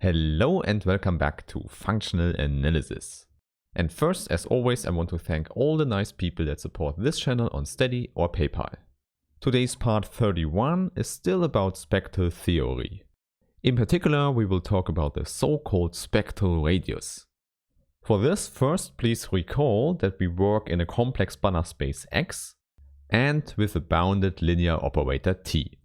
Hello and welcome back to Functional Analysis. And first, as always, I want to thank all the nice people that support this channel on Steady or PayPal. Today's part 31 is still about spectral theory. In particular, we will talk about the so-called spectral radius. For this, first please recall that we work in a complex Banach space X and with a bounded linear operator T.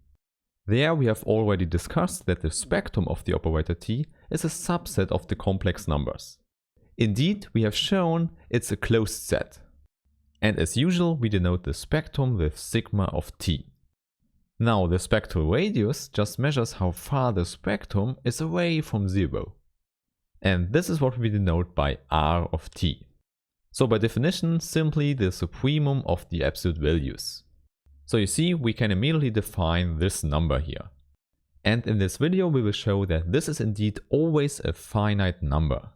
There we have already discussed that the spectrum of the operator T is a subset of the complex numbers. Indeed, we have shown it's a closed set. And as usual, we denote the spectrum with sigma of T. Now the spectral radius just measures how far the spectrum is away from zero. And this is what we denote by R of T. So by definition, simply the supremum of the absolute values. So you see, we can immediately define this number here. And in this video we will show that this is indeed always a finite number.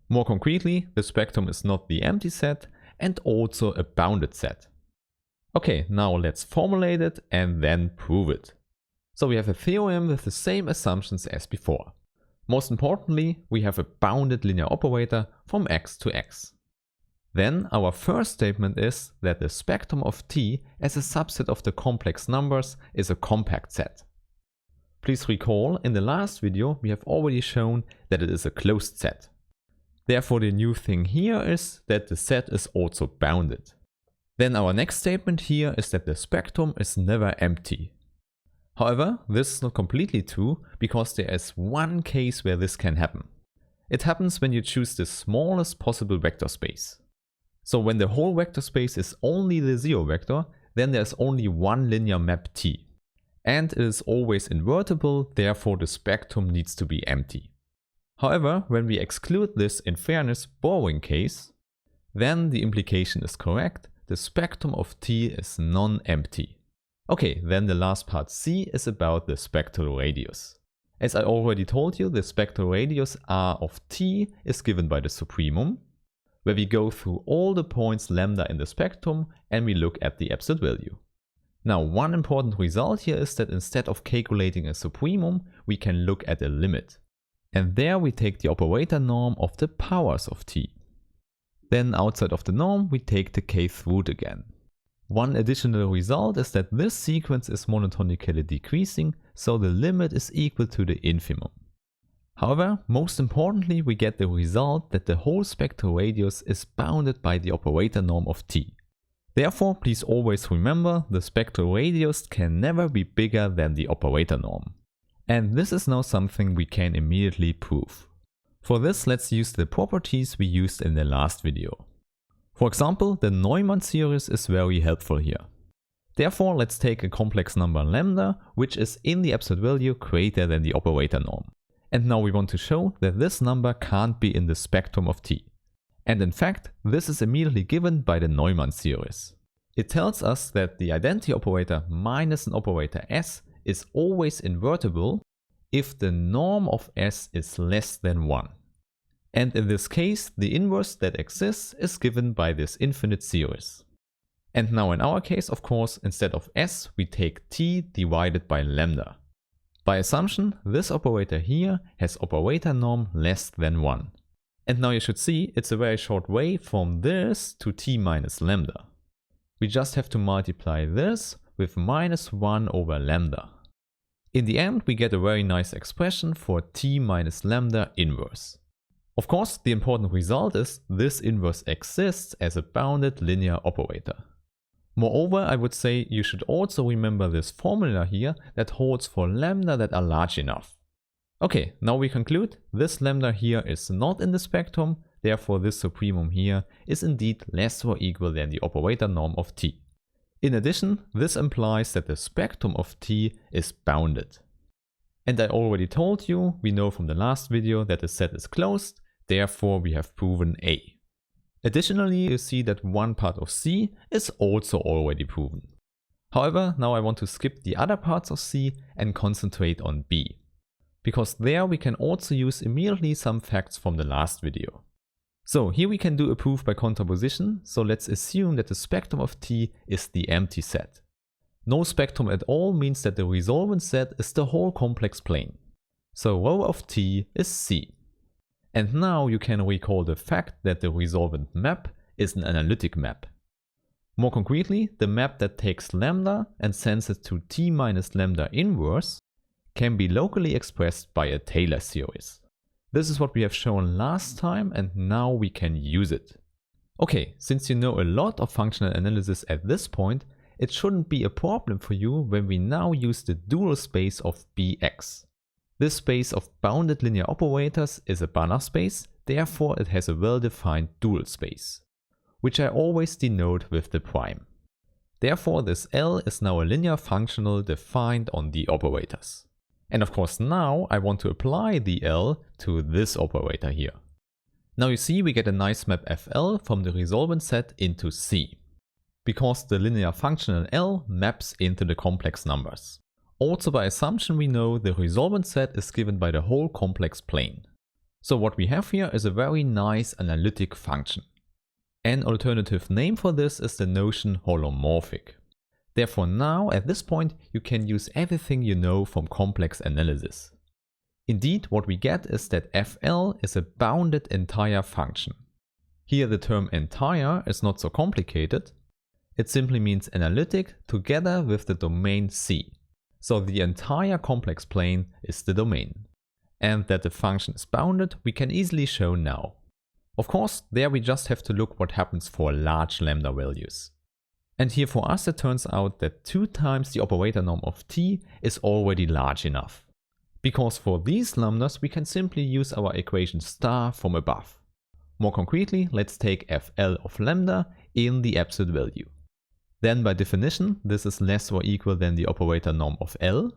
More concretely, the spectrum is not the empty set and also a bounded set. Okay, now let's formulate it and then prove it. So we have a theorem with the same assumptions as before. Most importantly, we have a bounded linear operator from X to X. Then our first statement is that the spectrum of T as a subset of the complex numbers is a compact set. Please recall, in the last video we have already shown that it is a closed set. Therefore the new thing here is that the set is also bounded. Then our next statement here is that the spectrum is never empty. However, this is not completely true because there is one case where this can happen. It happens when you choose the smallest possible vector space. So when the whole vector space is only the zero vector, then there is only one linear map T. And it is always invertible, therefore the spectrum needs to be empty. However, when we exclude this in fairness borrowing case, then the implication is correct, the spectrum of T is non-empty. Okay, then the last part C is about the spectral radius. As I already told you, the spectral radius R of T is given by the supremum, where we go through all the points lambda in the spectrum and we look at the absolute value. Now one important result here is that instead of calculating a supremum, we can look at a limit. And there we take the operator norm of the powers of T. Then outside of the norm we take the kth root again. One additional result is that this sequence is monotonically decreasing, so the limit is equal to the infimum. However, most importantly, we get the result that the whole spectral radius is bounded by the operator norm of T. Therefore, please always remember the spectral radius can never be bigger than the operator norm. And this is now something we can immediately prove. For this, let's use the properties we used in the last video. For example, the Neumann series is very helpful here. Therefore, let's take a complex number lambda, which is in the absolute value greater than the operator norm. And now we want to show that this number can't be in the spectrum of T. And in fact, this is immediately given by the Neumann series. It tells us that the identity operator minus an operator S is always invertible if the norm of S is less than 1. And in this case, the inverse that exists is given by this infinite series. And now in our case, of course, instead of S, we take T divided by lambda. By assumption, this operator here has operator norm less than 1. And now you should see it's a very short way from this to T minus lambda. We just have to multiply this with minus 1 over lambda. In the end, we get a very nice expression for T minus lambda inverse. Of course, the important result is this inverse exists as a bounded linear operator. Moreover, I would say you should also remember this formula here that holds for lambda that are large enough. Okay, now we conclude this lambda here is not in the spectrum, therefore this supremum here is indeed less or equal than the operator norm of T. In addition, this implies that the spectrum of T is bounded. And I already told you, we know from the last video that the set is closed, therefore we have proven A. Additionally, you see that one part of C is also already proven. However, now I want to skip the other parts of C and concentrate on B. Because there we can also use immediately some facts from the last video. So here we can do a proof by contraposition, so let's assume that the spectrum of T is the empty set. No spectrum at all means that the resolvent set is the whole complex plane. So rho of t is C. And now you can recall the fact that the resolvent map is an analytic map. More concretely, the map that takes lambda and sends it to t minus lambda inverse can be locally expressed by a Taylor series. This is what we have shown last time, and now we can use it. Okay, since you know a lot of functional analysis at this point, it shouldn't be a problem for you when we now use the dual space of Bx. This space of bounded linear operators is a Banach space, therefore it has a well-defined dual space, which I always denote with the prime. Therefore this L is now a linear functional defined on the operators. And of course now I want to apply the L to this operator here. Now you see we get a nice map FL from the resolvent set into C, because the linear functional L maps into the complex numbers. Also by assumption we know the resolvent set is given by the whole complex plane. So what we have here is a very nice analytic function. An alternative name for this is the notion holomorphic. Therefore now at this point you can use everything you know from complex analysis. Indeed, what we get is that FL is a bounded entire function. Here the term entire is not so complicated. It simply means analytic together with the domain C. So the entire complex plane is the domain. And that the function is bounded we can easily show now. Of course, there we just have to look what happens for large lambda values. And here for us it turns out that 2 times the operator norm of t is already large enough. Because for these lambdas we can simply use our equation star from above. More concretely, let's take FL of lambda in the absolute value. Then by definition this is less or equal than the operator norm of L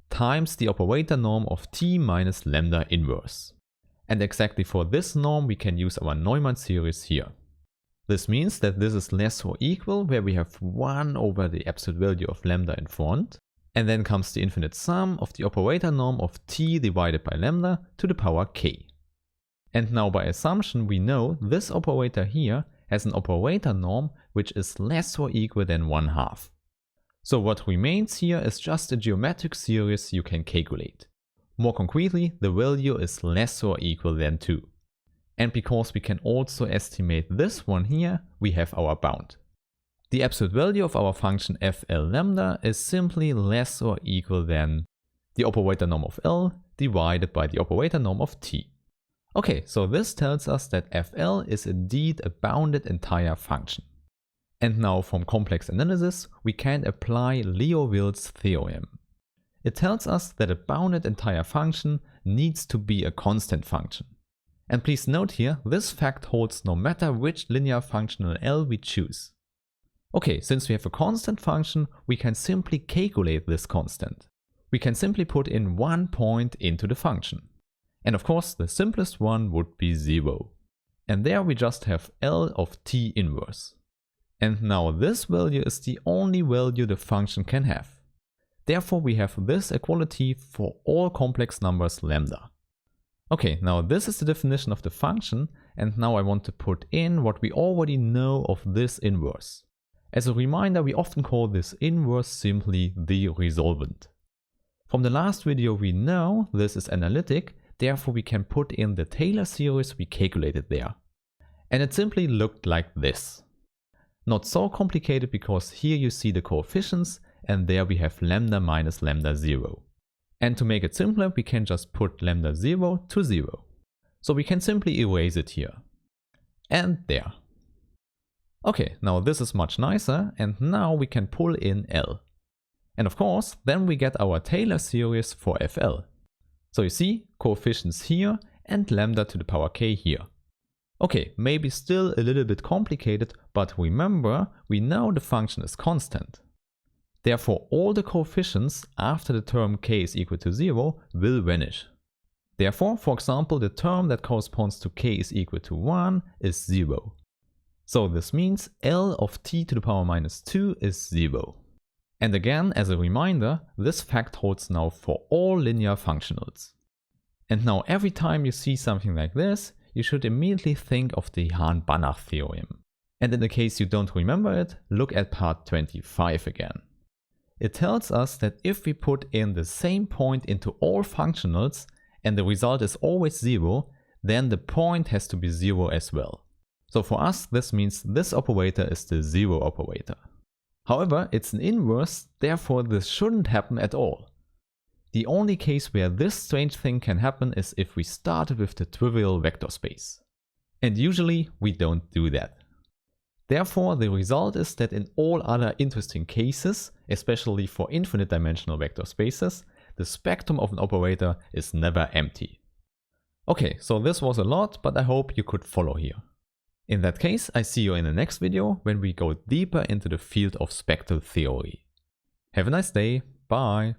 times the operator norm of t minus lambda inverse. And exactly for this norm we can use our Neumann series here. This means that this is less or equal where we have 1 over the absolute value of lambda in front, and then comes the infinite sum of the operator norm of t divided by lambda to the power k. And now by assumption we know this operator here has an operator norm which is less or equal than 1/2. So what remains here is just a geometric series you can calculate. More concretely, the value is less or equal than 2. And because we can also estimate this one here, we have our bound. The absolute value of our function FL lambda is simply less or equal than the operator norm of L divided by the operator norm of t. Okay, so this tells us that FL is indeed a bounded entire function. And now from complex analysis we can apply Liouville's theorem. It tells us that a bounded entire function needs to be a constant function. And please note here, this fact holds no matter which linear functional L we choose. Okay, since we have a constant function, we can simply calculate this constant. We can simply put in 1 point into the function. And of course, the simplest one would be 0. And there we just have L of t inverse. And now this value is the only value the function can have. Therefore we have this equality for all complex numbers lambda. Okay, now this is the definition of the function, and now I want to put in what we already know of this inverse. As a reminder, we often call this inverse simply the resolvent. From the last video we know this is analytic, therefore we can put in the Taylor series we calculated there. And it simply looked like this. Not so complicated because here you see the coefficients and there we have lambda minus lambda 0. And to make it simpler we can just put lambda 0 to 0. So we can simply erase it here. And there. Okay, now this is much nicer and now we can pull in L. And of course then we get our Taylor series for FL. So you see coefficients here and lambda to the power k here. Okay, maybe still a little bit complicated, but remember we know the function is constant. Therefore all the coefficients after the term k is equal to 0 will vanish. Therefore, for example, the term that corresponds to k is equal to 1 is 0. So this means L of t to the power minus 2 is 0. And again, as a reminder, this fact holds now for all linear functionals. And now every time you see something like this, you should immediately think of the Hahn-Banach theorem. And in the case you don't remember it, look at part 25 again. It tells us that if we put in the same point into all functionals and the result is always 0, then the point has to be 0 as well. So for us, this means this operator is the 0 operator. However, it's an inverse, therefore this shouldn't happen at all. The only case where this strange thing can happen is if we start with the trivial vector space. And usually we don't do that. Therefore, the result is that in all other interesting cases, especially for infinite dimensional vector spaces, the spectrum of an operator is never empty. Okay, so this was a lot, but I hope you could follow here. In that case, I see you in the next video when we go deeper into the field of spectral theory. Have a nice day, bye!